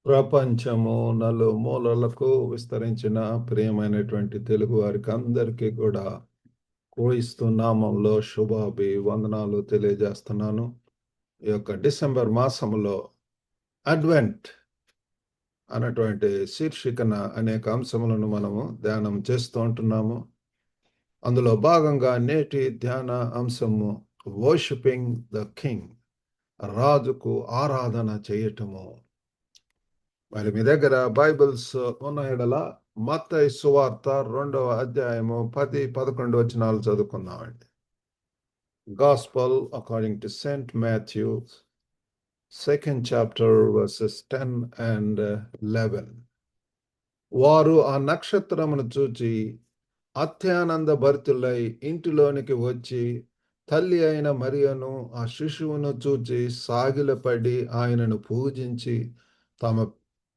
ప్రపంచము నలుమూలలకు విస్తరించిన ప్రియమైనటువంటి తెలుగు వారికి అందరికీ కూడా క్రీస్తు నామంలో శుభాభివందనాలు తెలియజేస్తున్నాను. ఈ యొక్క డిసెంబర్ మాసములో అడ్వెంట్ అన్నటువంటి శీర్షికన అనేక అంశములను మనము ధ్యానం చేస్తూ ఉంటున్నాము. అందులో భాగంగా నేటి ధ్యాన అంశము వర్షిపింగ్ ద కింగ్, రాజుకు ఆరాధన చేయటము. మరి మీ దగ్గర బైబిల్స్ ఉన్న ఎడల మత్తయి సువార్త 2వ అధ్యాయము 10-11 వచనాలు చదువుకుందామండి. Gospel according to saint Matthew 2nd chapter verses 10 and 11. వారు ఆ నక్షత్రమును చూచి అత్యానంద భరితులై ఇంటిలోనికి వచ్చి తల్లి అయిన మరియను ఆ శిశువును చూచి సాగిలపడి ఆయనను పూజించి తమ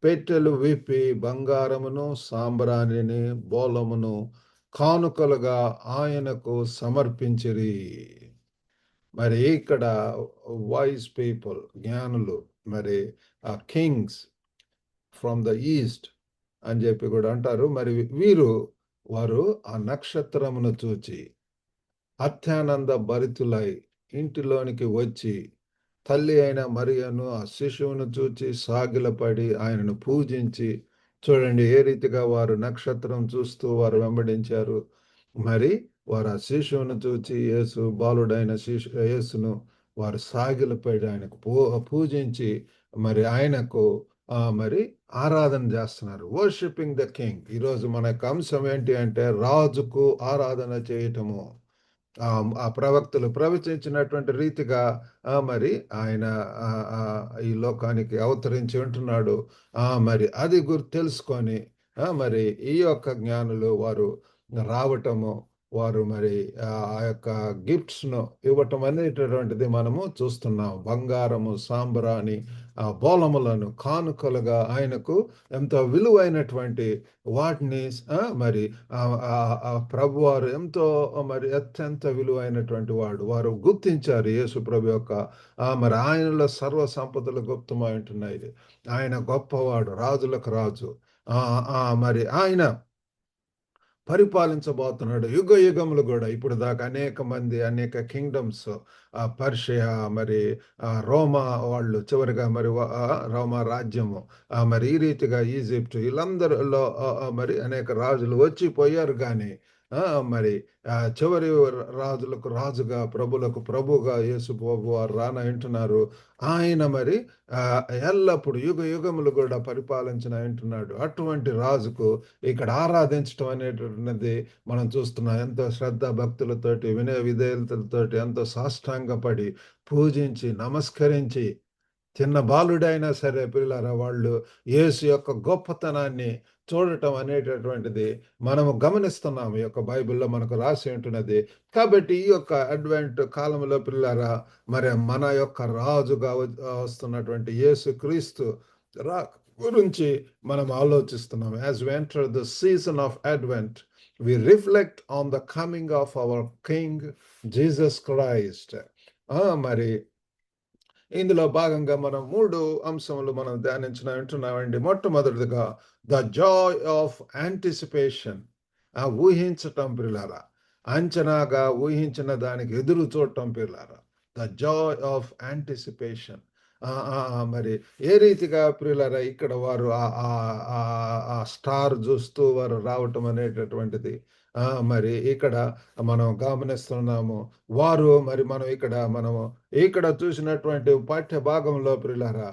పెట్టెలు విప్పి బంగారమును సాంబ్రాణిని బోలమును కానుకలుగా ఆయనకు సమర్పించిరి. మరి ఇక్కడ వైస్ పీపుల్, జ్ఞానులు, మరి ఆ కింగ్స్ ఫ్రమ్ ద ఈస్ట్ అని చెప్పి కూడా అంటారు. మరి వారు ఆ నక్షత్రమును చూచి అత్యానంద భరితులై ఇంటిలోనికి వచ్చి తల్లి అయిన మరియను ఆ శిశువును చూచి సాగిలపడి ఆయనను పూజించి, చూడండి ఏ రీతిగా వారు నక్షత్రం చూస్తూ వారు వెంబడించారు. మరి వారు ఆ శిశువును చూచి బాలుడైన యేసును వారు సాగిలపడి ఆయనకు పూజించి మరి ఆయనకు మరి ఆరాధన చేస్తున్నారు. Worshipping the king. ఈరోజు మన యొక్క అంశం ఏంటి అంటే రాజుకు ఆరాధన చేయటము. ఆ ప్రవక్తలు ప్రవచించినటువంటి రీతిగా మరి ఆయన ఈ లోకానికి అవతరించి ఉంటున్నాడు. మరి అది తెలుసుకొని మరి ఈ యొక్క జ్ఞానులు వారు రావటము, వారు మరి ఆ యొక్క గిఫ్ట్స్ను ఇవ్వటం అనేటటువంటిది మనము చూస్తున్నాం. బంగారము, సాంబ్రాణి, బోలములను కానుకలుగా ఆయనకు ఎంతో విలువైనటువంటి వాటిని మరి ప్రభువారు ఎంతో మరి అత్యంత విలువైనటువంటి వారు గుర్తించారు. యేసు ప్రభు యొక్క మరి ఆయనలో సర్వ సంపదలు గుప్తమై ఉంటున్నాయి. ఆయన గొప్పవాడు, రాజులకు రాజు. మరి ఆయన పరిపాలించబోతున్నాడు యుగ యుగములు కూడా. ఇప్పుడు దాకా అనేక కింగ్డమ్స్, పర్షియా, మరి రోమా వాళ్ళు, చివరిగా మరి రోమా రాజ్యము, మరి ఈ రీతిగా ఈజిప్ట్, వీళ్ళందరిలో మరి అనేక రాజులు వచ్చిపోయారు. కానీ మరి చివరి రాజులకు రాజుగా, ప్రభులకు ప్రభుగా యేసు ప్రభు వారు రానంటున్నారు. ఆయన మరి ఎల్లప్పుడు యుగ యుగములు కూడా పరిపాలించిన అంటున్నాడు. అటువంటి రాజుకు ఇక్కడ ఆరాధించడం అనేటువంటిది మనం చూస్తున్నాం. ఎంతో శ్రద్ధ భక్తులతోటి, వినయ విధేయతలతోటి, ఎంతో సాష్టాంగపడి పూజించి నమస్కరించి, చిన్న బాలుడైనా సరే పిల్లరా వాళ్ళు యేసు యొక్క గొప్పతనాన్ని చూడటం అనేటటువంటిది మనము గమనిస్తున్నాం. ఈ యొక్క బైబిల్లో మనకు రాసి ఉంటున్నది. కాబట్టి ఈ యొక్క అడ్వెంట్ కాలంలో పిల్లరా మరి మన యొక్క రాజుగా వస్తున్నటువంటి యేసు క్రీస్తు గురించి మనం ఆలోచిస్తున్నాం. As we enter the season of Advent, we reflect on the coming of our king Jesus Christ. మరి ఇందులో భాగంగా మనం 3 అంశములు మనం ధ్యానించుకుంటున్నామండి. మొట్టమొదటిగా ద జాయ్ ఆఫ్ యాంటిసిపేషన్, ఊహించటం పిల్లారా, అంచనాగా ఊహించిన దానికి ఎదురు చూడటం పిల్లారా. The joy of anticipation. మరి ఏ రీతిగా ప్రియులారా ఇక్కడ వారు ఆ స్టార్ చూస్తూ వారు రావటం అనేటటువంటిది మరి ఇక్కడ మనం గమనిస్తున్నాము. వారు మరి మనము ఇక్కడ చూసినటువంటి పాఠ్య భాగంలో ప్రియులారా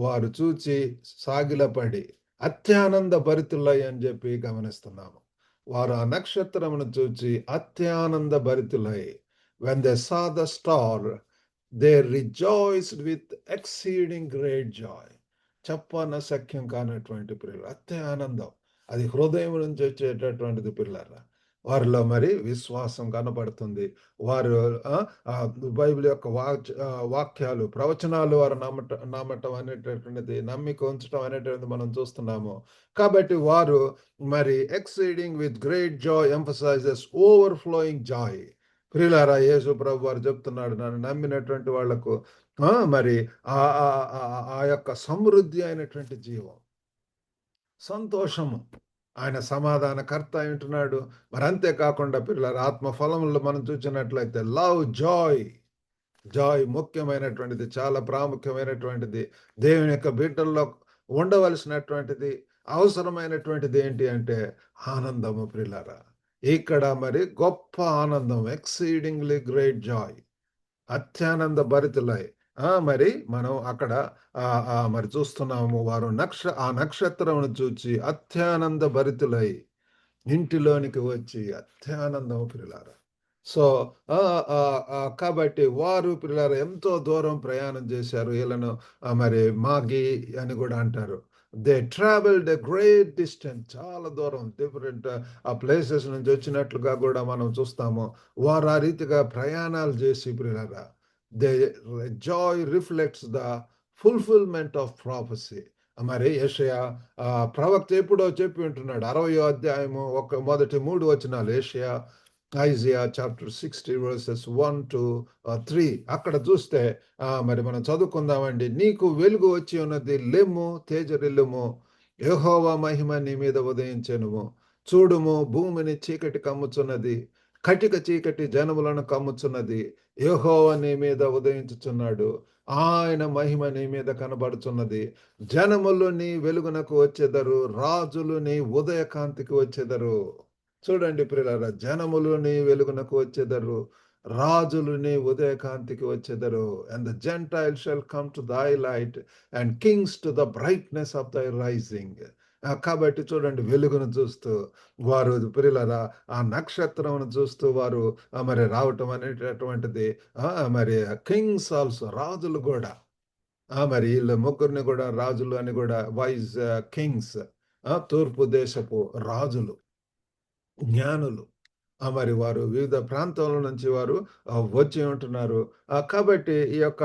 వారు చూచి సాగిలపడి అత్యానంద భరితులై అని చెప్పి గమనిస్తున్నాము. వారు ఆ నక్షత్రమును చూచి అత్యానంద భరితులై, when they saw the star, they rejoiced with exceeding great joy. చెప్పన సఖ్యం కానటువంటి పిల్లలు అత్యానందం, అది హృదయం నుంచి వచ్చేటటువంటిది పిల్లరా. వారిలో మరి విశ్వాసం కనబడుతుంది. వారు బైబిల్ యొక్క వాక్యాలు, ప్రవచనాలు వారు నమ్మటం అనేటటువంటిది, నమ్మిక ఉంచడం అనేటువంటిది మనం చూస్తున్నాము. కాబట్టి వారు మరి exceeding with great Joy emphasises overflowing Joy. ప్రియులారా, యేసు ప్రభు వారు చెప్తున్నాడు, నన్ను నమ్మినటువంటి వాళ్లకు మరి ఆ యొక్క సమృద్ధి అయినటువంటి జీవం, సంతోషము. ఆయన సమాధానకర్త అయుంటున్నాడు. మరి అంతే కాకుండా పిల్లల ఆత్మ ఫలముల్లో మనం చూసినట్లయితే లవ్, జాయ్. జాయ్ ముఖ్యమైనటువంటిది. చాలా ప్రాముఖ్యమైనటువంటిది. దేవుని యొక్క బిడ్డల్లో ఉండవలసినటువంటిది, అవసరమైనటువంటిది ఏంటి అంటే ఆనందము ప్రియులారా. ఇక్కడ మరి గొప్ప ఆనందం, ఎక్సీడింగ్‌లీ గ్రేట్ జాయ్. అత్యానంద భరితులై. మరి మనం అక్కడ మరి చూస్తున్నాము. వారు ఆ నక్షత్రమును చూచి అత్యానంద భరితులై ఇంటిలోనికి వచ్చి అత్యానందం ప్రియులారా. సో, కాబట్టి వారు ప్రియులారా ఎంతో దూరం ప్రయాణం చేశారు. ఈళ్ళను మరి మాగి అని గూడా అంటారు. They travelled a great distance, చాలా దూరం డిఫరెంట్ ప్లేసెస్ నుంచి వచ్చినట్లుగా గూడా మనం చూస్తాము. వారు ఆ రీతిగా ప్రయాణాలు చేసి ప్రియులారా, they Joy reflects the fulfilment of ప్రొఫెసీ. మరి యెషయా ప్రవక్త ఎప్పుడో చెప్పి ఉంటున్నాడు. 60వ అధ్యాయము మొదటి 3 వచనాలు యెషయా, ఐజియా చాప్టర్ 60 వర్సెస్ 1-3 అక్కడ చూస్తే మరి మనం చదువుకుందామండి. నీకు వెలుగు వచ్చి ఉన్నది. లెమ్ము, తేజరిల్లుము. యెహోవా మహిమ నీ మీద ఉదయించెను. చూడుము, భూమిని చీకటి కమ్ముచున్నది. కటిక చీకటి జనములను కమ్ముచున్నది. యెహోవా నీ మీద ఉదయించుచున్నాడు. ఆయన మహిమ నీ మీద కనబడుచున్నది. జనములు నీ వెలుగునకు వచ్చెదరు. రాజులు నీ ఉదయ కాంతికి వచ్చెదరు. చూడండి ప్రియులారా, జనములు నీ వెలుగునకు వచ్చెదరు. రాజులు నీ ఉదయ కాంతికి వచ్చెదరు. And the gentile shall come to thy light and kings to the brightness of thy rising. కాబట్టి చూడండి, వెలుగును చూస్తూ వారు ప్రియులారా ఆ నక్షత్రమును చూస్తూ వారు మరి రావటం అనేటటువంటిది. మరి కింగ్స్ ఆల్సో, రాజులు గూడా. మరి ఈళ్ళ ముగ్గురిని గూడా రాజులు అని గూడా వైస్ కింగ్స్, తూర్పు దేశపు రాజులు, జ్ఞానులు. మరి వారు వివిధ ప్రాంతాల నుంచి వారు వచ్చి ఉంటున్నారు. కాబట్టి ఈ యొక్క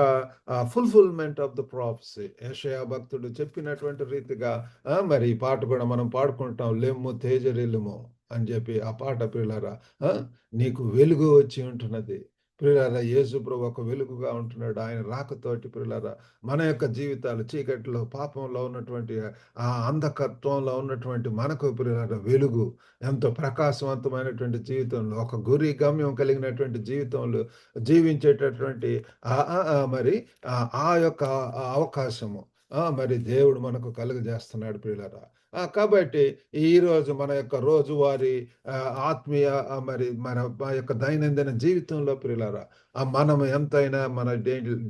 ఫుల్‌ఫిల్‌మెంట్ ఆఫ్ ద ప్రొఫెసీ, యెషయా భక్తుడు చెప్పినటువంటి రీతిగా మరి ఈ పాట కూడా మనం పాడుకుంటాం. లెమ్ము తేజరిల్లుము అని చెప్పి ఆ పాట ప్రియులారా. ఆ! నీకు వెలుగు వచ్చి ఉంటున్నది. ప్రియులారా, యేసు ప్రభు ఒక వెలుగుగా ఉంటున్నాడు. ఆయన రాకతోటి ప్రియులారా మన యొక్క జీవితాలు చీకటిలో, పాపంలో ఉన్నటువంటి అంధకత్వంలో ఉన్నటువంటి మనకు ప్రియులారా వెలుగు, ఎంతో ప్రకాశవంతమైనటువంటి జీవితంలో, ఒక గురి గమ్యం కలిగినటువంటి జీవితంలో జీవించేటటువంటి మరి ఆ యొక్క అవకాశము మరి దేవుడు మనకు కలుగజేస్తున్నాడు ప్రియులారా. కాబట్టి ఈరోజు మన యొక్క రోజువారీ ఆత్మీయ మన యొక్క దైనందిన జీవితంలో ప్రియులారా, మనం ఎంతైనా మన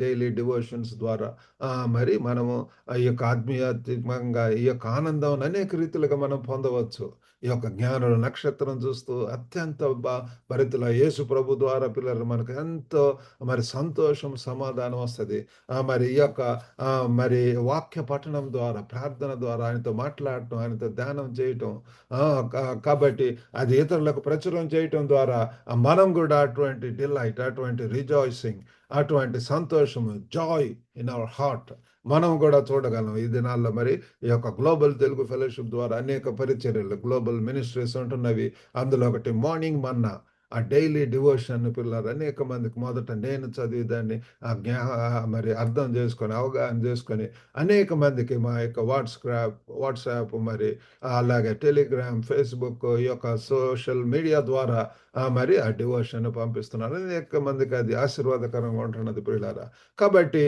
డైలీ డివోషన్స్ ద్వారా మరి మనము ఈ యొక్క ఆధ్యాత్మికంగా ఈ యొక్క ఆనందం అనేక రీతిలుగా మనం పొందవచ్చు. ఈ యొక్క జ్ఞానుల నక్షత్రం చూస్తూ అత్యంత భరితుల యేసు ప్రభు ద్వారా పిల్లలు మనకు ఎంతో మరి సంతోషం, సమాధానం వస్తది. మరి ఈ యొక్క మరి వాక్య పఠనం ద్వారా, ప్రార్థన ద్వారా ఆయనతో మాట్లాడటం, ఆయనతో ధ్యానం చేయటం. కాబట్టి అది ఇతరులకు ప్రచురం చేయటం ద్వారా మనం కూడా అటువంటి డిలైట్, అటువంటి రిజాయిసింగ్, అటువంటి సంతోషము, జాయ్ ఇన్ అవర్ హార్ట్ మనం కూడా చూడగలం. ఈ దినాల్లో మరి ఈ యొక్క గ్లోబల్ తెలుగు ఫెలోషిప్ ద్వారా అనేక పరిచర్యలు, గ్లోబల్ మినిస్ట్రీస్ ఉంటున్నవి. అందులో ఒకటి మార్నింగ్ మన్నా, ఆ డైలీ డివోషన్ పిల్లలు అనేక మందికి మొదట నేను చదివి దాన్ని మరి అర్థం చేసుకొని, అవగాహన చేసుకొని అనేక మందికి మా యొక్క వాట్సాప్ మరి అలాగే టెలిగ్రామ్, ఫేస్‌బుక్, ఈ యొక్క సోషల్ మీడియా ద్వారా మరి ఆ డివోషన్ పంపిస్తున్నారు. అనేక మందికి అది ఆశీర్వాదకరంగా ఉంటున్నది ప్రియులారా. కాబట్టి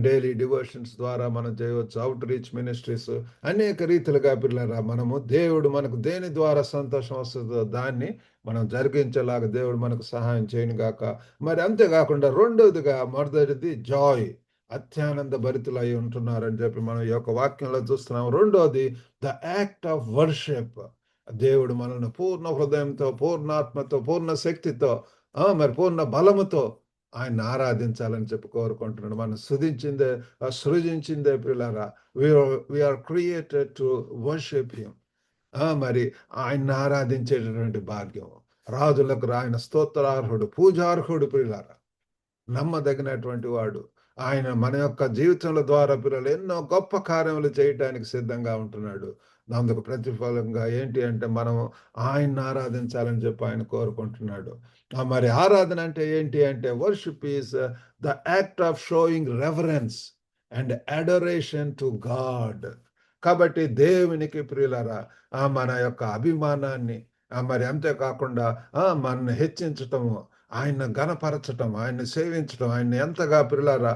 డైలీ డివోషన్స్ ద్వారా మనం చేయవచ్చు. అవుట్ రీచ్ మినిస్ట్రీస్ అనేక రీతిలుగా పిల్లరా మనము దేవుడు మనకు దేని ద్వారా సంతోషం వస్తుందో దాన్ని మనం జరిగించేలాగా దేవుడు మనకు సహాయం చేయను గాక. మరి అంతేకాకుండా రెండోదిగా మొదటిది జాయ్, అత్యానంద భరితులై ఉంటున్నారని చెప్పి మనం ఈ యొక్క వాక్యంలో చూస్తున్నాం. రెండోది ద యాక్ట్ ఆఫ్ వర్షిప్. దేవుడు మనల్ని పూర్ణ హృదయంతో, పూర్ణాత్మతో, పూర్ణ శక్తితో మరి పూర్ణ బలముతో ఆయన్ని ఆరాధించాలని చెప్పి కోరుకుంటున్నాడు. మనం సృజించిందే ప్రియులారా. We are created to worship him. మరి ఆయన్ని ఆరాధించేటటువంటి భాగ్యం. రాజులకు ఆయన స్తోత్రార్హుడు, పూజార్హుడు ప్రియులారా. నమ్మదగినటువంటి వాడు. ఆయన మన యొక్క జీవితంలో ద్వారా పిల్లలు ఎన్నో గొప్ప కార్యములు చేయటానికి సిద్ధంగా ఉంటున్నాడు. అందుకు ప్రతిఫలంగా ఏంటి అంటే మనము ఆయన్ని ఆరాధించాలని చెప్పి ఆయన కోరుకుంటున్నాడు. మరి ఆరాధన అంటే ఏంటి అంటే worship is the act of showing reverence and adoration to God. కాబట్టి దేవునికి ప్రియులారా మన యొక్క అభిమానాన్ని మరి అంతే కాకుండా మనల్ని హెచ్చించటము, ఆయన్ని ఘనపరచటం, ఆయన్ని సేవించటం, ఆయన్ని ఎంతగా ప్రియులారా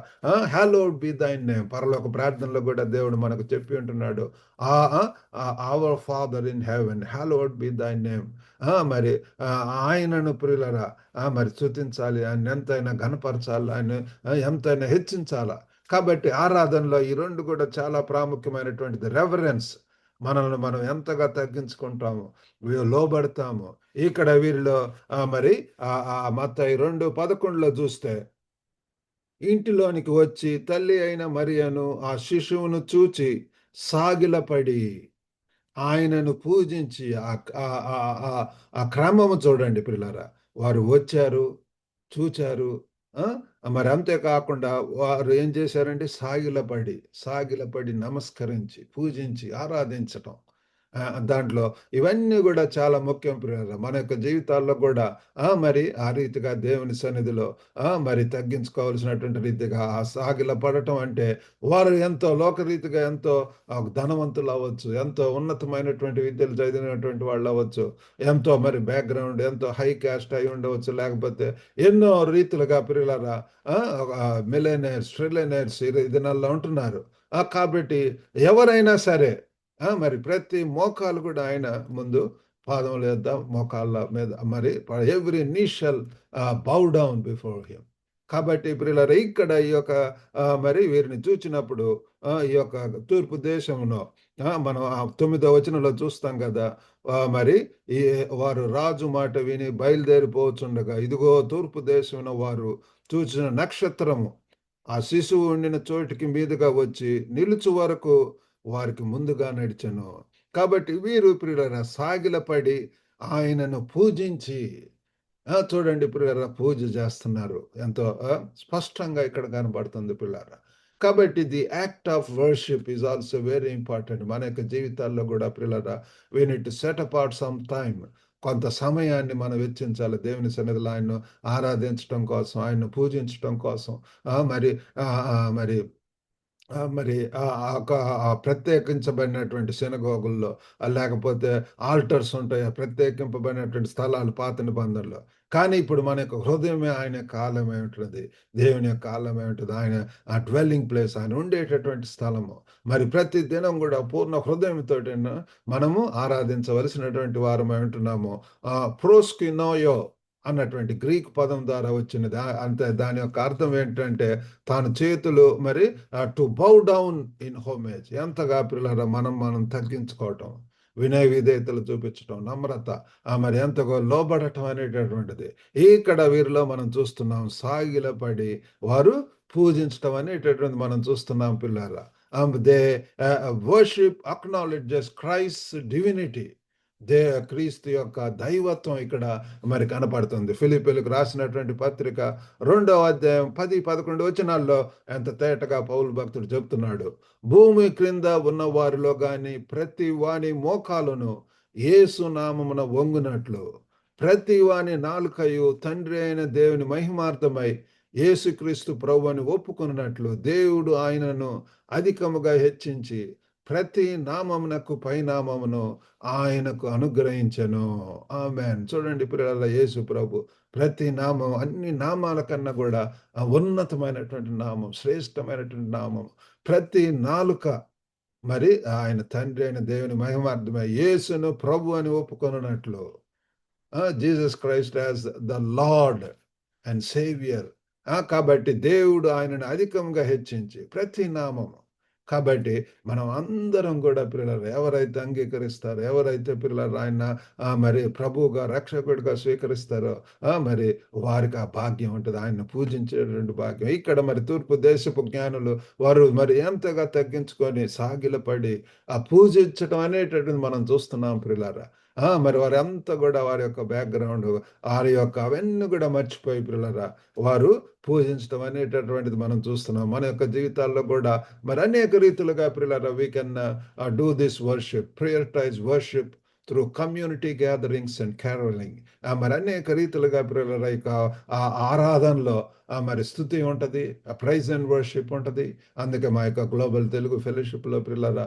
హల్లowed బి థై నేమ్. పరలోక ప్రార్థనలో కూడా దేవుడు మనకు చెప్పి ఉంటున్నాడు. Our father in heaven hallowed be thy name. మరి ఆయనను ప్రియులారా మరి స్తుతించాలి, ఆయన ఎంతైనా ఘనపరచాలి, ఆయన ఎంతైనా హెచ్చించాలా. కాబట్టి ఆరాధనలో ఈ 2 కూడా చాలా ప్రాముఖ్యమైనటువంటిది. రెవరెన్స్, మనల్ని మనం ఎంతగా తగ్గించుకుంటాము, లోబడతాము. ఇక్కడ వీరిలో మరి మత్తయి 2:11లో చూస్తే, ఇంటిలోనికి వచ్చి తల్లి అయిన మరియను ఆ శిశువును చూచి సాగిలపడి ఆయనను పూజించి ఆ క్రమము చూడండి ప్రియులారా. వారు వచ్చారు, చూచారు. ఆ! మరి అంతే కాకుండా వారు ఏం చేశారంటే సాగిలపడి నమస్కరించి, పూజించి, ఆరాధించటం. దాంట్లో ఇవన్నీ గూడా చాలా ముఖ్యం ప్రియులారా. మన యొక్క జీవితాల్లో గూడా మరి ఆ రీతిగా దేవుని సన్నిధిలో మరి తగ్గించుకోవాల్సినటువంటి రీతిగా సాగిలపడటం అంటే వారు ఎంతో లోకరీతిగా ఎంతో ధనవంతులవ్వచ్చు, ఎంతో ఉన్నతమైనటువంటి విద్యలు చదివినటువంటి వాళ్ళవ్వచ్చు, ఎంతో మరి బ్యాక్‌గ్రౌండ్ ఎంతో హై క్యాస్ట్ అయి ఉండవచ్చు. లేకపోతే ఎన్నో రీతులుగా ప్రియులారా మిలియనైర్స్, ట్రిలియనైర్స్ ఈ దినాల్లో ఉంటున్నారు. కాబట్టి ఎవరైనా సరే మరి ప్రతి మోకాలు కూడా ఆయన ముందు పాదముల యొద్ద, మోకాళ్ళ మీద మరి ఎవ్రి నీ షల్ బౌ డౌన్ బిఫోర్ హిమ్. కాబట్టి ప్రియులారా ఇక్కడ ఈ యొక్క మరి వీరిని చూచినప్పుడు ఈ యొక్క తూర్పు దేశంలో మనం 9వ వచనంలో చూస్తాం కదా! మరి ఈ వారు రాజు మాట విని బయలుదేరిపోవచ్చుండగా, ఇదిగో తూర్పు దేశమున వారు చూచిన నక్షత్రము ఆ శిశువు ఉండిన చోటికి మీదుగా వచ్చి నిలుచు వరకు వారికి ముందుగా నడిచెను. కాబట్టి వీరు ప్రియులారా సాగిలపడి ఆయనను పూజించి చూడండి ప్రియులారా పూజ చేస్తున్నారు. ఎంతో స్పష్టంగా ఇక్కడ కనబడుతుంది ప్రియులారా. కాబట్టి the act of worship is also very important. మన యొక్క జీవితాల్లో కూడా ప్రియులారా we need to set apart some time. కొంత సమయాన్ని మనం వెచ్చించాలి దేవుని సన్నిధిలో ఆయన్ను ఆరాధించటం కోసం, ఆయన్ను పూజించటం కోసం. మరి మరి మరి ప్రత్యేకించబడినటువంటి సినగోగుల్లో లేకపోతే ఆల్టర్స్ ఉంటాయి. ప్రత్యేకింపబడినటువంటి స్థలాలు పాత నిబంధనలో. కానీ ఇప్పుడు మన యొక్క హృదయమే ఆయన యొక్క ఆలయమై ఉంటున్నది. దేవుని యొక్క ఆలయమై ఉంటది. ఆయన డ్వెల్లింగ్ ప్లేస్, ఆయన ఉండేటటువంటి స్థలము. మరి ప్రతి దినం గూడా పూర్ణ హృదయంతోటిను మనము ఆరాధించవలసినటువంటి వారమై ఉంటున్నాము. ప్రోస్కినోయో అన్నటువంటి గ్రీక్ పదం ద్వారా వచ్చినది. అంతే దాని యొక్క అర్థం ఏంటంటే తాను చేతులు మరి to bow down in homage. ఎంతగా ప్రియులారా మనం తగ్గించుకోవటం, వినయ విధేయతలు చూపించటం, నమ్రత మరి ఎంతగా లోబడటం అనేటటువంటిది ఇక్కడ వీరిలో మనం చూస్తున్నాం. సాగిలపడి వారు పూజించటం అనేటటువంటిది మనం చూస్తున్నాం పిల్లారా. They worship acknowledges Christ divinity. క్రీస్తు యొక్క దైవత్వం ఇక్కడ మరి కనపడుతుంది. ఫిలిప్పీయులకు రాసినటువంటి పత్రిక 2వ అధ్యాయం 10, 11 వచనాల్లో ఎంత తేటగా పౌలు భక్తుడు చెప్తున్నాడు. భూమి క్రింద ఉన్న వారిలో గాని ప్రతి వాని మోకాలును యేసు నామమున వంగునట్లు, ప్రతి వాని నాలుకయు తండ్రి అయిన దేవుని మహిమార్థమై యేసుక్రీస్తు ప్రభువుని ఒప్పుకొనున్నట్లు దేవుడు ఆయనను అధికముగా హెచ్చించి ప్రతి నామమునకు పైనామమును ఆయనకు అనుగ్రహించెను. ఆమేన్. చూడండి ప్రియులారా, యేసు ప్రభు ప్రతి నామం, అన్ని నామాల కన్నా కూడా ఉన్నతమైనటువంటి నామం, శ్రేష్టమైనటువంటి నామం. ప్రతి నాలుక మరి ఆయన తండ్రి అయిన దేవుని మహిమార్థమై యేసును ప్రభు అని ఒప్పుకొనున్నట్లు, Jesus Christ as the lord and saviour. కాబట్టి దేవుడు ఆయనను అధికంగా హెచ్చించి ప్రతి నామము. కాబట్టి మనం అందరం కూడా పిల్లలు ఎవరైతే అంగీకరిస్తారో, ఎవరైతే పిల్లలు ఆయన మరి ప్రభువుగా రక్షకుడిగా స్వీకరిస్తారో మరి వారికి ఆ భాగ్యం ఉంటుంది, ఆయన్ని పూజించేటువంటి భాగ్యం. ఇక్కడ మరి తూర్పు దేశపు జ్ఞానులు వారు మరి ఎంతగా తగ్గించుకొని సాగిలపడి పూజించడం అనేటటువంటిది మనం చూస్తున్నాం ప్రియులారా. మరి వారంతా గూడా వారి యొక్క బ్యాక్‌గ్రౌండు, వారి యొక్క అవన్నీ గూడా మర్చిపోయి ప్రియులారా, వారు పూజించడం అనేటటువంటిది మనం చూస్తున్నాం. మన యొక్క జీవితాల్లో గూడా మరి అనేక రీతులుగా ప్రియులారా we can do this worship, prioritize worship through community gatherings and carolling. మరి అనేక రీతులుగా ప్రియులారా ఇక ఆ ఆరాధనలో మరి స్తుతి ఉంటది. ప్రైజ్ అండ్ వర్షిప్ ఉంటది. అందుకే మా యొక్క గ్లోబల్ తెలుగు ఫెలోషిప్‌లో ప్రియులారా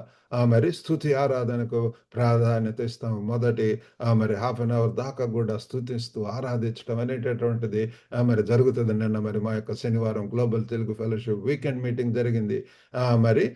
మరి స్తుతి ఆరాధనకు ప్రాధాన్యత ఇస్తాం. మొదటి మరి హాఫ్ అన్ అవర్ దాకా గూడా స్తుతిస్తూ ఆరాధించడం అనేటటువంటిది మరి జరుగుతది. నిన్న మరి మా యొక్క శనివారం global Telugu fellowship weekend meeting జరిగింది. మరి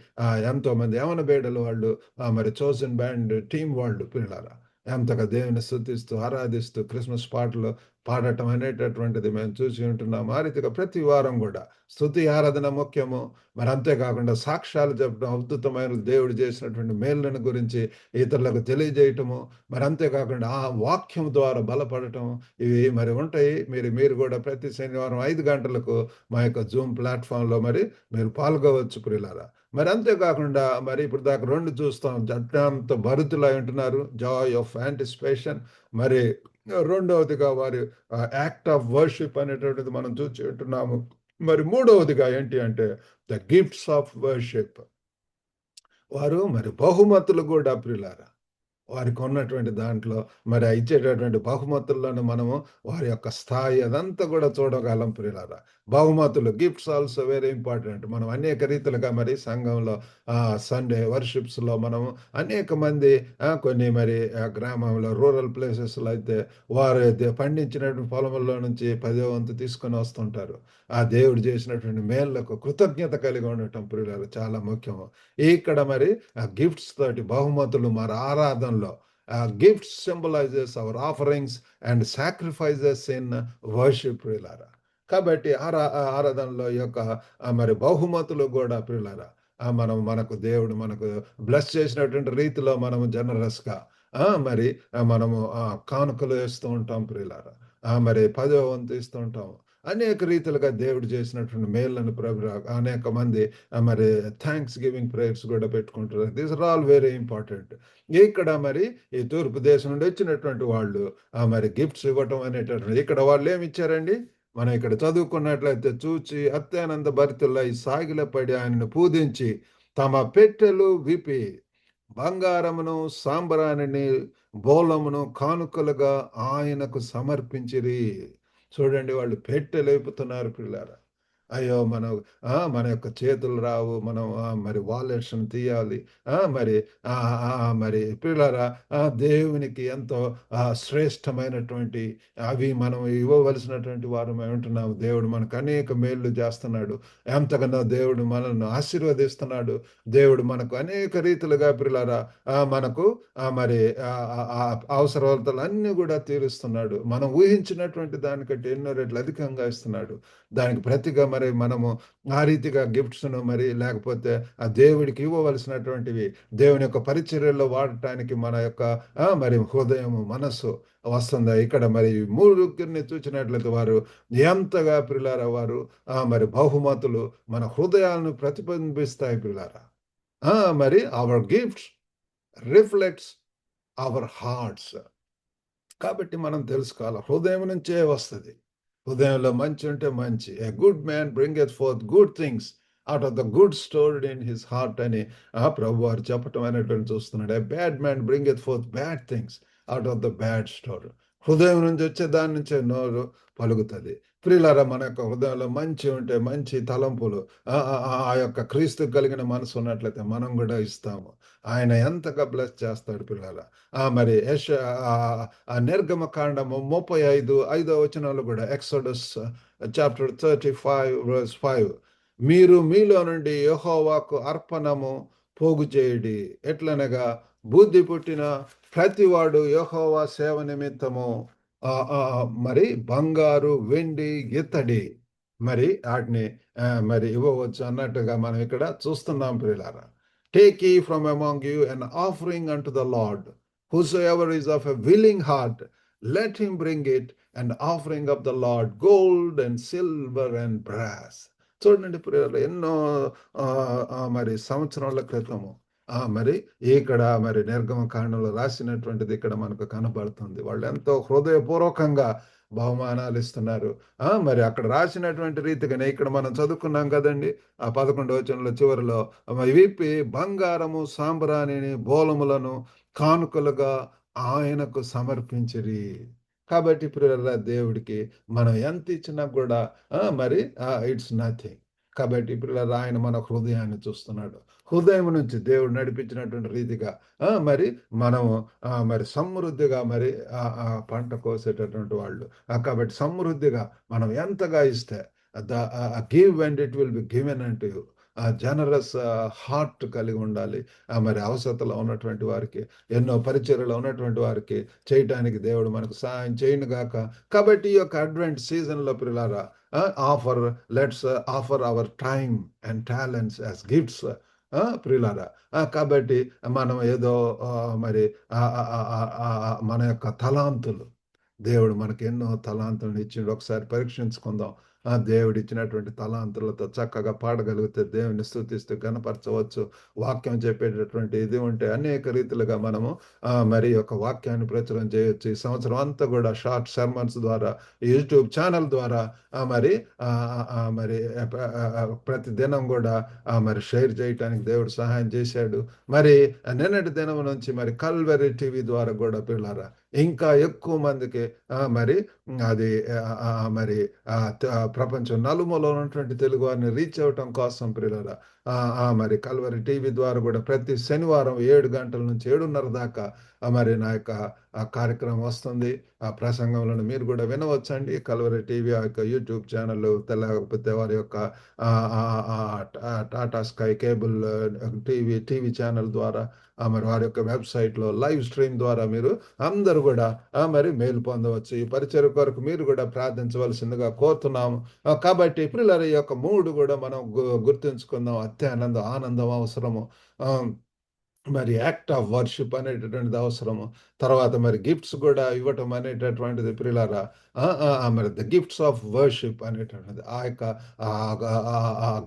ఎంతోమంది యవన బేడలు వాళ్ళు మరి చోసెన్ బ్యాండ్ టీమ్ వాళ్ళు పిల్లారా ఎంతగా దేవుని స్తుతిస్తూ, ఆరాధిస్తూ క్రిస్మస్ పాటలు పాడటం అనేటటువంటిది మేము చూసి ఉంటున్నాం. ఆ రీతిగా ప్రతి వారం గూడా స్తుతి ఆరాధన ముఖ్యము. మరి అంతేకాకుండా సాక్ష్యాలు చెప్పడం, అద్భుతమైన దేవుడు చేసినటువంటి మేలులను గురించి ఇతరులకు తెలియజేయటము, మరి అంతేకాకుండా ఆ వాక్యం ద్వారా బలపడటం ఇవి మరి ఉంటాయి. మీరు గూడా ప్రతి శనివారం 5 గంటలకు మా యొక్క జూమ్ ప్లాట్‌ఫామ్‌లో మరి మీరు పాల్గొవచ్చు ప్రియులారా. మరి అంతేకాకుండా మరి ఇప్పుడు దాకా 2 చూస్తాం. జట్నంత భరితులై ఉంటున్నారు. జాయ్ ఆఫ్ యాంటిసిపేషన్ మరి రెండవదిగా వారి యాక్ట్ ఆఫ్ వర్షిప్ అనేటువంటిది మనం చూసి ఉంటున్నాము. మరి మూడవదిగా ఏంటి అంటే ద గిఫ్ట్స్ ఆఫ్ వర్షిప్. వారు మరి బహుమతులు గూడా ప్రియులారా. వారికున్నటువంటి దాంట్లో మరి ఆ ఇచ్చేటటువంటి బహుమతుల్లోను మనము వారి యొక్క స్థాయి అదంతా కూడా చూడగలం ప్రియులారా. బహుమతులు గిఫ్ట్స్ ఆల్సో వెరీ ఇంపార్టెంట్. మనం అనేక రీతిలుగా మరి సంఘంలో సండే వర్షిప్స్‌లో మనము అనేక మంది కొన్ని మరి గ్రామంలో రూరల్ ప్లేసెస్‌లో అయితే వారు పండించినటువంటి పొలంలో నుంచి పదో వంతు తీసుకొని వస్తుంటారు. ఆ దేవుడు చేసినటువంటి మేలులకు కృతజ్ఞత కలిగి ఉండటం ప్రియులారా చాలా ముఖ్యము. ఇక్కడ మరి గిఫ్ట్స్ తోటి బహుమతులు మరి ఆరాధనలో gifts symbolises our offerings and sacrifices in worship ప్రియులారా. కాబట్టి ఆరాధనలో ఈ యొక్క మరి బహుమతులు గూడా ప్రియులారా మనకు దేవుడు మనకు బ్లెస్ చేసినటువంటి రీతిలో మనము జనరస్‌గా మరి మనము కానుకలు వేస్తూ ఉంటాం ప్రియులారా. మరి పదో వంతు ఇస్తూ ఉంటాం. అనేక రీతిలుగా దేవుడు చేసినటువంటి మేలులను అనేక మంది మరి థాంక్స్ గివింగ్ ప్రేయర్స్ గూడా పెట్టుకుంటారు. These are all very important. ఇక్కడ మరి ఈ తూర్పు దేశం నుండి వచ్చినటువంటి వాళ్ళు మరి గిఫ్ట్స్ ఇవ్వటం అనేటటువంటి ఇక్కడ వాళ్ళేమిచ్చారండి? మనం ఇక్కడ చదువుకున్నట్లయితే చూచి అత్యానంద భరితులై సాగిలపడి ఆయనను పూజించి తమ పెట్టెలు విప్పి బంగారమును, సాంబ్రాణిని, బోళమును కానుకలుగా ఆయనకు సమర్పించిరి. చూడండి వాళ్ళు పెట్టెలేపుతున్నారు పిల్లారా. అయ్యో! మన యొక్క చేతులు రావు. మనం మరి వాలెట్స్‌ని తీయాలి. మరి మరి ప్రియులారా దేవునికి ఎంతో శ్రేష్టమైనటువంటి అవి మనం ఇవ్వవలసినటువంటి వారమై ఉంటున్నాము. దేవుడు మనకు అనేక మేలులు చేస్తున్నాడు. ఎంతగానో దేవుడు మనల్ని ఆశీర్వదిస్తున్నాడు. దేవుడు మనకు అనేక రీతిలుగా ప్రియులారా మనకు మరి అవసరతలన్నీ గూడా తీరుస్తున్నాడు. మనం ఊహించినటువంటి దానికంటే ఎన్నో రెట్లు అధికంగా ఇస్తున్నాడు. దానికి ప్రతిగా మరి మనము ఆ రీతిగా గిఫ్ట్స్‌ను మరి లేకపోతే ఆ దేవుడికి ఇవ్వవలసినటువంటివి దేవుని యొక్క పరిచర్యలో వాడటానికి మన యొక్క మరి హృదయము, మనస్సు వస్తుందా? ఇక్కడ మరి ముగ్గురిని చూచినట్లయితే వారు ఎంతగా ప్రియులారా వారు మరి బహుమతులు మన హృదయాలను ప్రతిబింబిస్తాయి ప్రియులారా. మరి our gifts reflects our hearts. కాబట్టి మనం తెలుసుకోవాలి. హృదయం నుంచే వస్తది. హృదయంలో మంచి ఉంటే మంచి. A good man bringeth forth good things out of the good stored in his heart అని ప్రభువారు చెప్పటం అనేటువంటి చూస్తున్నాడు. A bad man bringeth forth bad things out of the bad store. హృదయం నుంచి వచ్చే దాని నుంచే నోరు పలుకుతది. ప్రియులారా మన యొక్క హృదయంలో మంచి ఉంటే మంచి తలంపులు ఆ యొక్క క్రీస్తు కలిగిన మనసు ఉన్నట్లయితే మనం కూడా ఇస్తాము. ఆయన ఎంతగా బ్లెస్ చేస్తాడు పిల్లరా. మరి నిర్గమకాండము 35 5వ వచనంలో కూడా ఎక్సోడస్ చాప్టర్ 35 వర్స్ 5 మీరు మీలో నుండి యెహోవాకు అర్పణము పోగు చేయుడి. ఎట్లనగా బుద్ధి పుట్టిన ప్రతివాడు యెహోవా సేవ నిమిత్తము మరి బంగారు, వెండి, ఇత్తడి మరి ఆటిని మరి ఇవ్వవచ్చు అన్నట్టుగా మనం ఇక్కడ చూస్తున్నాం ప్రియులారా. Take ye from among you an offering unto the Lord. Whosoever is of a willing heart, let him bring it, an offering of the Lord, gold and silver and brass. చూడండి ప్రియులారా ఎన్నో మరి సంవత్సరాల క్రితము మరి ఇక్కడ మరి నిర్గమకాండంలో రాసినటువంటిది ఇక్కడ మనకు కనబడుతుంది. వాళ్ళెంతో హృదయపూర్వకంగా బహుమానాలిస్తున్నారు. మరి అక్కడ రాసినటువంటి రీతిగానే ఇక్కడ మనం చదువుకున్నాం కదండీ! ఆ 11వ వచనంలో చివరిలో విప్పి బంగారము, సాంబ్రాణిని, బోళములను కానుకలుగా ఆయనకు సమర్పించిరి. కాబట్టి ప్రియులారా దేవుడికి మనం ఎంత ఇచ్చినా కూడా మరి ఇట్స్ నథింగ్. కాబట్టి ప్రియులారా ఆయన మన హృదయాన్ని చూస్తున్నాడు. హృదయం నుంచి దేవుడు నడిపించినటువంటి రీతిగా మరి మనము మరి సమృద్ధిగా మరి పంట కోసేటటువంటి వాళ్ళు. కాబట్టి సమృద్ధిగా మనం ఎంతగా ఇస్తే give and it will be given unto you. Generous heart కలిగి ఉండాలి. మరి అవసరతలో ఉన్నటువంటి వారికి, ఎన్నో పరిచర్యలో ఉన్నటువంటి వారికి చేయటానికి దేవుడు మనకు సహాయం చేయను గాక. కాబట్టి ఈ యొక్క అడ్వెంట్ సీజన్‌లో ప్రియులారా offer let's offer our time and talents as gifts ప్రియులారా. కాబట్టి మనం ఏదో మరి మన యొక్క తలాంతులు దేవుడు మనకు ఎన్నో తలాంతులను ఇచ్చిండు. ఒకసారి పరీక్షించుకుందాం. దేవుడిచ్చినటువంటి తలాంతులతో చక్కగా పాడగలిగితే దేవుని స్తుతిస్తూ గనపరచవచ్చు. వాక్యం చెప్పేటటువంటి ఇది ఉంటే అనేక రీతిలుగా మనము మరి యొక్క వాక్యాన్ని ప్రచురం చేయొచ్చు. ఈ సంవత్సరం అంతా కూడా షార్ట్ సెర్మన్స్ ద్వారా, యూట్యూబ్ ఛానల్ ద్వారా మరి మరి ప్రతి దినం కూడా మరి షేర్ చేయటానికి దేవుడు సహాయం చేశాడు. మరి నిన్నటి దినం నుంచి మరి కల్వరి టీవీ ద్వారా కూడా పిల్లారా ఇంకా ఎక్కువ మందికి మరి అది మరి ప్రపంచం నలుమూలలో ఉన్నటువంటి తెలుగు వారిని రీచ్ అవ్వటం కోసం ప్రియులారా మరి కల్వరి టీవీ ద్వారా కూడా ప్రతి శనివారం 7 గంటల నుంచి 7:30 దాకా మరి నా యొక్క కార్యక్రమం వస్తుంది. ఆ ప్రసంగంలను మీరు కూడా వినవచ్చండి. కల్వరి టీవీ ఆ యొక్క యూట్యూబ్ ఛానల్, లేకపోతే వారి యొక్క Tata sky cable TV channel ద్వారా మరి వారి యొక్క వెబ్సైట్‌లో లైవ్ స్ట్రీమ్ ద్వారా మీరు అందరూ కూడా మరి మేలు పొందవచ్చు. ఈ పరిచర్య కొరకు మీరు కూడా ప్రార్థించవలసిందిగా కోరుతున్నాము. కాబట్టి ప్రియులారా ఈ యొక్క 3 కూడా మనం గుర్తుంచుకుందాం. అత్యానందం, ఆనందం అవసరము. మరి యాక్ట్ ఆఫ్ వర్షిప్ అనేటటువంటిది అవసరము. తర్వాత మరి గిఫ్ట్స్ కూడా ఇవ్వటం అనేటటువంటిది ప్రియులారా మరి ద గిఫ్ట్స్ ఆఫ్ వర్షిప్ అనేటటువంటిది ఆ యొక్క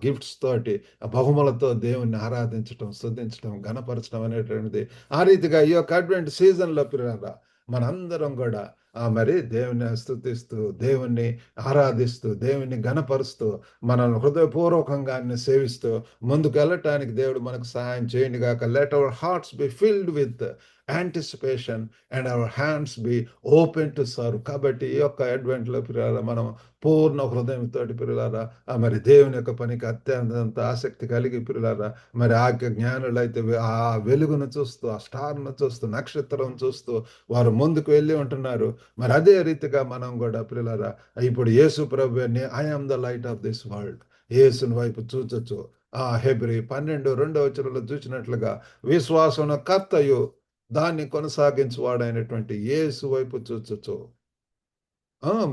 గిఫ్ట్స్ తోటి బహుమలతో దేవుణ్ణి ఆరాధించటం, స్తుతించటం, ఘనపరచడం అనేటువంటిది ఆ రీతిగా ఈ యొక్క అడ్వెంట్ సీజన్‌లో ప్రియులారా మనందరం కూడా మరి దేవుని స్తుతిస్తూ, దేవుణ్ణి ఆరాధిస్తూ, దేవుణ్ణి ఘనపరుస్తూ, మనల్ని హృదయపూర్వకంగా ఆయన్ని సేవిస్తూ ముందుకెళ్ళటానికి దేవుడు మనకు సహాయం చేయను గాక. Let our hearts be filled with anticipation and our hands be open to serve. కాబట్టి ఈ యొక్క అడ్వెంట్‌లో ప్రియులారా మనం పూర్ణ హృదయంతోటి ప్రియులారా మరి దేవుని యొక్క పనికి అత్యంత ఆసక్తి కలిగి ప్రియులారా మరి ఆ యొక్క జ్ఞానులైతే ఆ వెలుగును చూస్తూ, ఆ స్టార్‌ను చూస్తూ, నక్షత్రం చూస్తూ వారు ముందుకు వెళ్ళి ఉంటున్నారు. మరి అదే రీతిగా మనం కూడా ప్రియులారా ఇప్పుడు యేసు ప్రభువుని I am the light of this world యేసుని వైపు చూచొచ్చు. హెబ్రీ 12:2 చూసినట్లుగా విశ్వాసం కర్తయు దాన్ని కొనసాగించువాడైనటువంటి యేసు వైపు చూచొచ్చు.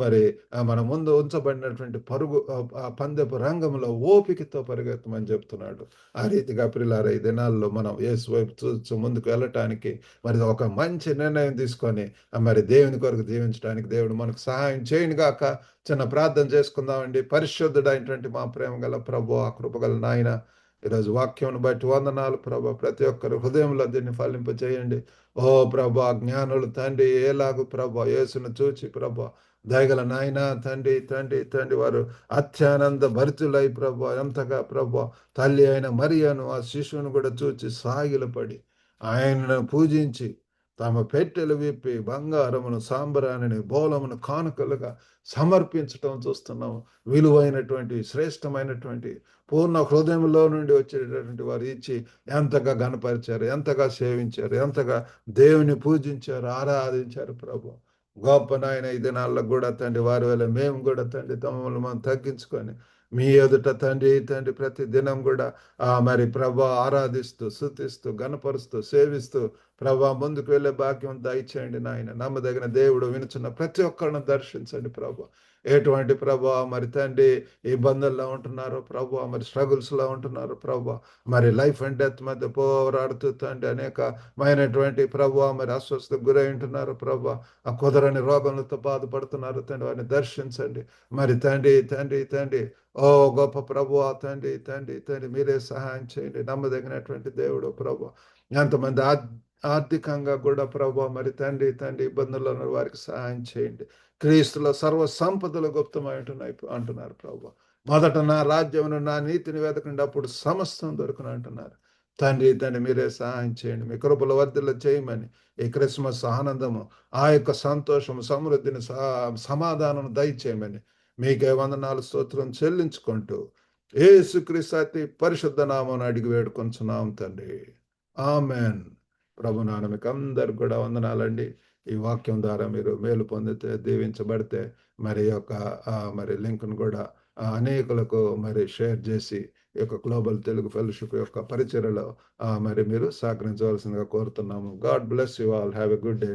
మరి మన ముందు ఉంచబడినటువంటి పరుగు పందెపు రంగంలో ఓపికతో పరిగెత్తమని చెప్తున్నాడు. ఆ రీతిగా ప్రియులారా ఈ దినాల్లో మనం యేసు వైపు చూస్తూ ముందుకు వెళ్ళటానికి మరి ఒక మంచి నిర్ణయం తీసుకొని మరి దేవుని కొరకు జీవించడానికి దేవుడు మనకు సహాయం చేయను గాక. చిన్న ప్రార్థన చేసుకుందామండి. పరిశుద్ధుడైనటువంటి మా ప్రేమ గల ప్రభువా, కృపగల నాయన, ఈరోజు వాక్యం బట్టి వందనాలు ప్రభా. ప్రతి ఒక్కరు హృదయంలో దీన్ని ఫలింపచేయండి. ఓ ప్రభా, జ్ఞానులు తండ్రి ఎలాగు ప్రభా యేసును చూచి ప్రభా దయగల నాయన తండ్రి తండ్రి తండ్రి వారు అత్యానంద భరితులై ప్రభా ఎంతగా ప్రభా తల్లి అయిన మరియను ఆ శిశువును కూడా చూచి సాగిలపడి ఆయనను పూజించి తమ పెట్టెలు విప్పి బంగారమును, సాంబ్రాణిని, బోళమును కానుకలుగా సమర్పించటం చూస్తున్నాము. విలువైనటువంటి శ్రేష్టమైనటువంటి పూర్ణ హృదయంలో నుండి వచ్చేటటువంటి వారు ఇచ్చి ఎంతగా గణపరిచారు, ఎంతగా సేవించారు, ఎంతగా దేవుని పూజించారు, ఆరాధించారు ప్రభు. గొప్ప నాయన ఈ దినాల్లో కూడా తండ్రి వారి వల్ల మేము కూడా తండ్రి తమను మనం తగ్గించుకొని మీ ఎదుట తండ్రి తండ్రి ప్రతి దినం కూడా మరి ప్రభా ఆరాధిస్తూ, స్తుతిస్తూ, గణపరుస్తూ, సేవిస్తూ ప్రభా ముందుకు వెళ్ళే భాగ్యం దయచేయండి నాయన. నమ్మదగిన దేవుడు వినుచున్న ప్రతి ఒక్కరిని దర్శించండి ప్రభా. ఎటువంటి ప్రభా మరి తండ్రి ఇబ్బందుల్లో ఉంటున్నారు ప్రభా, మరి స్ట్రగుల్స్లో ఉంటున్నారు ప్రభా, మరి లైఫ్ అండ్ డెత్ మధ్య పోరాడుతూ తండ్రి అనేకమైనటువంటి ప్రభా మరి అస్వస్థకు గురై ఉంటున్నారు ప్రభా. కుదరని రోగములతో బాధపడుతున్నారు తండ్రి, వారిని దర్శించండి. మరి తండ్రి తండ్రి తండ్రి ఓ గొప్ప ప్రభువా తండ్రి, తండ్రి, తండ్రి మీరే సహాయం చేయండి. నమ్మదగినటువంటి దేవుడు ప్రభు. ఎంతమంది ఆర్థికంగా కూడా ప్రభు మరి తండ్రి, తండ్రి ఇబ్బందుల్లో ఉన్న వారికి సహాయం చేయండి. క్రీస్తులో సర్వ సంపదలు గుప్తమైంటున్నాయి అంటున్నారు ప్రభు. మొదట నా రాజ్యమును, నా నీతిని వెతకండి అప్పుడు సమస్తం దొరుకును అంటున్నారు. తండ్రి, తండ్రి మీరే సహాయం చేయండి. మీ కృపలో వర్ధిల్ల చేయమని ఈ క్రిస్మస్ ఆనందము, ఆ యొక్క సంతోషము, సమృద్ధిని, సమాధానం దయచేయమని మీకే వందనాలు స్తోత్రం చెల్లించుకుంటూ యేసుక్రీస్తు అతి పరిశుద్ధ నామమున అడిగి వేడుకొంచున్నాం తండ్రి. ఆమెన్. ప్రభు నాన్న మీకు అందరికి కూడా వందనాలండి. ఈ వాక్యం ద్వారా మీరు మేలు పొందితే, దీవించబడితే మరి యొక్క మరి లింక్‌ను కూడా అనేకులకు మరి షేర్ చేసి ఈ యొక్క గ్లోబల్ తెలుగు ఫెలోషిప్ యొక్క పరిచర్యలో మరి మీరు సహకరించవలసిందిగా కోరుతున్నాము. God bless you all. Have a good day.